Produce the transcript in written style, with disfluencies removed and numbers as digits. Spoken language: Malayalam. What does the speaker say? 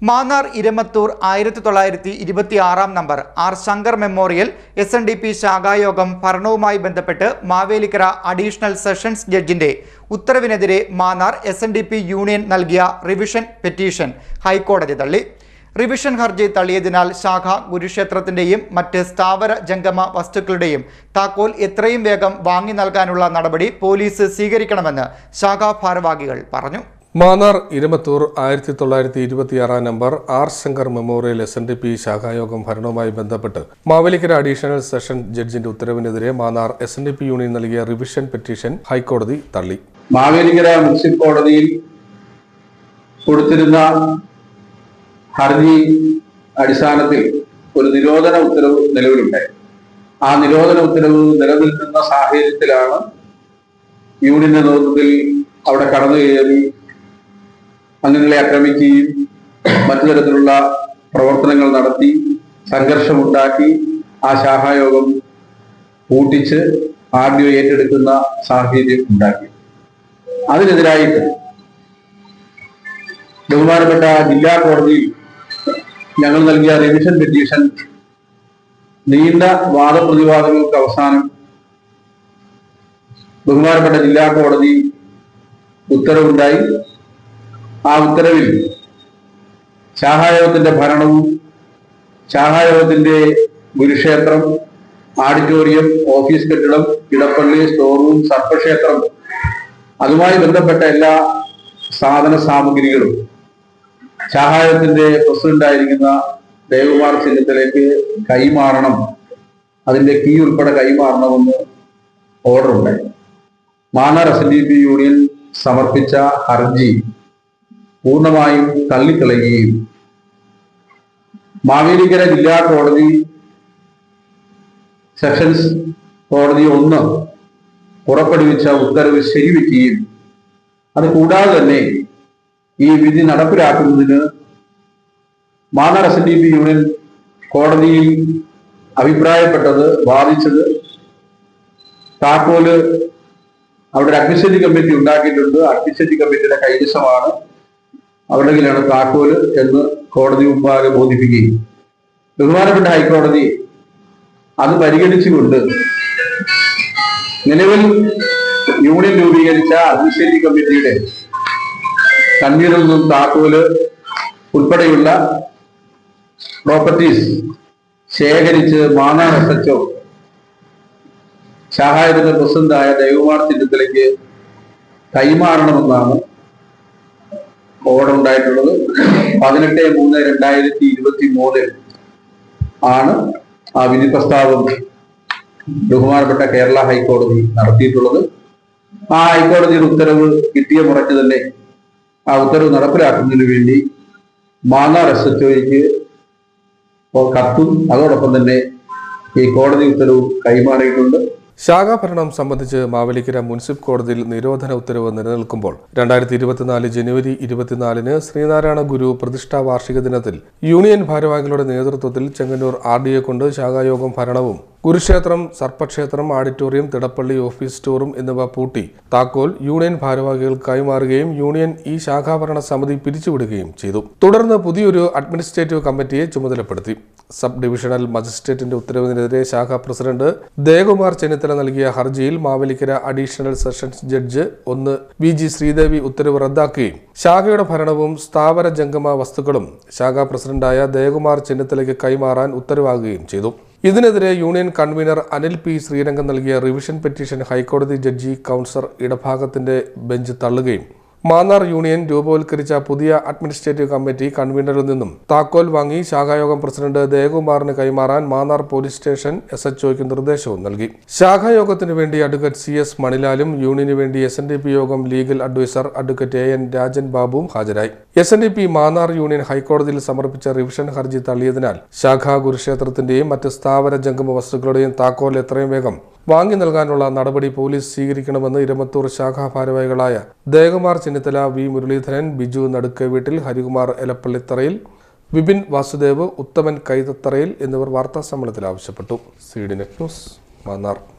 Mannar Iramathur 1926 number R Shankar memorial SNDP ശാഖായോഗം ഭരണവുമായി ബന്ധപ്പെട്ട് മാവേലിക്കര അഡീഷണൽ സെഷൻസ് ജഡ്ജിന്റെ ഉത്തരവിനെതിരെ മാന്നാർ SNDP യൂണിയൻ നൽകിയ റിവിഷൻ പെറ്റീഷൻ ഹൈക്കോടതി തള്ളി. റിവിഷൻ ഹർജി തള്ളിയതിനാൽ ശാഖ ഗുരുക്ഷേത്രത്തിന്റെയും മറ്റ് സ്ഥാവര ജംഗമ വസ്തുക്കളുടെയും താക്കോൽ എത്രയും വേഗം വാങ്ങി നൽകാനുള്ള നടപടി പോലീസ് സ്വീകരിക്കണമെന്ന് ശാഖാ ഭാരവാഹികൾ പറഞ്ഞു. Mannar Iramathur 1926 number R Shankar memorial SNDP ശാഖായോഗം ഭരണവുമായി ബന്ധപ്പെട്ട് മാവേലിക്കര അഡീഷണൽ സെഷൻ ജഡ്ജിന്റെ ഉത്തരവിനെതിരെ മാന്നാർ SNDP യൂണിയൻ നൽകിയ റിവിഷൻ പെറ്റീഷൻ ഹൈക്കോടതി തള്ളി. മാവേലിക്കര മുനിസിപ്പൽ കോടതിയിൽ കൊടുത്തിരുന്ന ഹർജി അടിസ്ഥാനത്തിൽ ഒരു നിരോധന ഉത്തരവ് നിലവിലുണ്ടായി. ആ നിരോധന ഉത്തരവ് നിലനിൽക്കുന്ന സാഹചര്യത്തിലാണ് യൂണിയന്റെ നേതൃത്വത്തിൽ അവിടെ കടന്നു കയറി അംഗങ്ങളെ ആക്രമിക്കുകയും മറ്റു തരത്തിലുള്ള പ്രവർത്തനങ്ങൾ നടത്തി സംഘർഷമുണ്ടാക്കി ആ ശാഖായോഗം പൂട്ടിച്ച് RDO ഏറ്റെടുക്കുന്ന സാഹചര്യം ഉണ്ടാക്കി. അതിനെതിരായിട്ട് ബഹുമാനപ്പെട്ട ജില്ലാ കോടതിയിൽ ഞങ്ങൾ നൽകിയ റിവിഷൻ പെറ്റീഷൻ നീണ്ട വാദപ്രതിവാദങ്ങൾക്ക് അവസാനം ബഹുമാനപ്പെട്ട ജില്ലാ കോടതി ഉത്തരവുണ്ടായി. ആ ഉത്തരവിൽ ശാഖായോഗത്തിന്റെ ഭരണവും ശാഖായോഗത്തിന്റെ ഗുരുക്ഷേത്രം, ഓഡിറ്റോറിയം, ഓഫീസ് കെട്ടിടം, ഇടപ്പള്ളി, സ്റ്റോർ റൂം, സർപ്പക്ഷേത്രം, അതുമായി ബന്ധപ്പെട്ട എല്ലാ സാധന സാമഗ്രികളും ശാഖായോഗത്തിന്റെ പ്രസിഡന്റായിരിക്കുന്ന ദേവകുമാർ ചെന്നിത്തലയ്ക്ക് കൈമാറണം, അതിന്റെ കീ ഉൾപ്പെടെ കൈമാറണമെന്ന് ഓർഡർ ഉണ്ടായി. മാന്നാർ SNDP യൂണിയൻ സമർപ്പിച്ച ഹർജി പൂർണ്ണമായും തള്ളിക്കളയുകയും മാവേലിക്കര ജില്ലാ കോടതി സെഷൻസ് കോടതി 1 പുറപ്പെടുവിച്ച ഉത്തരവ് ശരിവെക്കുകയും അത് കൂടാതെ തന്നെ ഈ വിധി നടപ്പിലാക്കുന്നതിന് മാന്നാർ SNDP യൂണിയൻ കോടതിയിൽ അഭിപ്രായപ്പെട്ടത്, വാദിച്ചത്, താക്കോല് അവിടെ ഒരു അഡ്മിനിസ്ട്രേറ്റീവ് കമ്മിറ്റി ഉണ്ടാക്കിയിട്ടുണ്ട്, അഡ്മിനിസ്ട്രേറ്റീവ് കമ്മിറ്റിയുടെ കൈവശമാണ്, അവരുടെ കയ്യിലാണ് താക്കോല് എന്ന് കോടതി മുമ്പാകെ ബോധിപ്പിക്കുകയും ബഹുമാനപ്പെട്ട ഹൈക്കോടതി അത് പരിഗണിച്ചുകൊണ്ട് നിലവിൽ യൂണിയൻ രൂപീകരിച്ച അഡ്മിനിസ്ട്രേറ്റീവ് കമ്മിറ്റിയുടെ കൺവീനറിൽ നിന്നും താക്കോല് ഉൾപ്പെടെയുള്ള പ്രോപ്പർട്ടീസ് ശേഖരിച്ച് മാന്നാർ SHO ശാഖായോഗത്തിന്റെ പ്രസിഡന്റായ ദേവകുമാർ ചെന്നിത്തലയ്ക്ക് കൈമാറണമെന്നാണ് ഓർഡർ ഉണ്ടായിട്ടുള്ളത്. 18/3/2023 ആണ് ആ വിധി പ്രസ്താവം ബഹുമാനപ്പെട്ട കേരള ഹൈക്കോടതി നടത്തിയിട്ടുള്ളത്. ആ ഹൈക്കോടതിയുടെ ഉത്തരവ് കിട്ടിയ മുറയ്ക്ക് തന്നെ ആ ഉത്തരവ് നടപ്പിലാക്കുന്നതിന് വേണ്ടി മാന്നാർ SHOയ്ക്ക് കത്തും അതോടൊപ്പം തന്നെ ഈ കോടതി ഉത്തരവ് കൈമാറിയിട്ടുണ്ട്. ശാഖാഭരണം സംബന്ധിച്ച് മാവേലിക്കര മുനിസിപ്പൽ കോടതിയിൽ നിരോധന ഉത്തരവ് നിലനിൽക്കുമ്പോൾ 2024 ജനുവരി 24 ശ്രീനാരായണ ഗുരു പ്രതിഷ്ഠാ വാർഷിക ദിനത്തിൽ യൂണിയൻ ഭാരവാഹികളുടെ നേതൃത്വത്തിൽ ചെങ്ങന്നൂർ RDO കൊണ്ട് ശാഖായോഗം ഭരണവും ഗുരുക്ഷേത്രം, സർപ്പക്ഷേത്രം, ഓഡിറ്റോറിയം, തിടപ്പള്ളി, ഓഫീസ്, സ്റ്റോറും എന്നിവ പൂട്ടി താക്കോൽ യൂണിയൻ ഭാരവാഹികൾക്ക് കൈമാറുകയും യൂണിയൻ ഈ ശാഖാഭരണ സമിതി പിരിച്ചുവിടുകയും ചെയ്തു. തുടർന്ന് പുതിയൊരു അഡ്മിനിസ്ട്രേറ്റീവ് കമ്മിറ്റിയെ ചുമതലപ്പെടുത്തി. സബ് ഡിവിഷണൽ മജിസ്ട്രേറ്റിന്റെ ഉത്തരവിനെതിരെ ശാഖാ പ്രസിഡന്റ് ദേവകുമാർ ചെന്നിത്തല നൽകിയ ഹർജിയിൽ Mavelikkara additional sessions judge 1 VG Sreedevi ഉത്തരവ് റദ്ദാക്കുകയും ശാഖയുടെ ഭരണവും സ്ഥാവര ജംഗമ വസ്തുക്കളും ശാഖാ പ്രസിഡന്റായ ദേവകുമാർ ചെന്നിത്തലയ്ക്ക് കൈമാറാൻ ഉത്തരവാകുകയും ചെയ്തു. ഇതിനെതിരെ union convener Anil P. Srirangam നൽകിയ റിവിഷൻ പെറ്റീഷൻ ഹൈക്കോടതി ജഡ്ജി കൗൺസിലർ ഇടഭാഗത്തിന്റെ ബെഞ്ച് തള്ളുകയും മാന്നാർ യൂണിയൻ രൂപവൽക്കരിച്ച പുതിയ അഡ്മിനിസ്ട്രേറ്റീവ് കമ്മിറ്റി കൺവീനറിൽ നിന്നും താക്കോൽ വാങ്ങി ശാഖായോഗം പ്രസിഡന്റ് ദേവകുമാറിന് കൈമാറാൻ മാന്നാർ പോലീസ് സ്റ്റേഷൻ SHOയ്ക്ക് നിർദ്ദേശവും നൽകി. ശാഖായോഗത്തിനു വേണ്ടി അഡ്വക്കേറ്റ് CS മണിലാലും യൂണിയനു വേണ്ടി SNDP യോഗം legal adviser advocate AN Rajan ബാബുവും ഹാജരായി. SNDP മാന്നാർ യൂണിയൻ ഹൈക്കോടതിയിൽ സമർപ്പിച്ച റിവിഷൻ ഹർജി തള്ളിയതിനാൽ ശാഖാ ഗുരുക്ഷേത്രത്തിന്റെയും മറ്റ് സ്ഥാവര ജംഗമ വസ്തുക്കളുടെയും താക്കോൽ എത്രയും വേഗം വാങ്ങി നൽകാനുള്ള നടപടി പോലീസ് സ്വീകരിക്കണമെന്ന് ഇരമത്തൂർ ശാഖാ ഭാരവാഹികളായ ദേവകുമാർ ചെന്നിത്തല, V. മുരളീധരൻ, ബിജു നടുക്കവീട്ടിൽ, ഹരികുമാർ എലപ്പള്ളിത്തറയിൽ, വിപിൻ വാസുദേവ്, ഉത്തമൻ കൈതത്തറയിൽ എന്നിവർ വാർത്താസമ്മേളനത്തിൽ ആവശ്യപ്പെട്ടു. CDNet news, Mannar.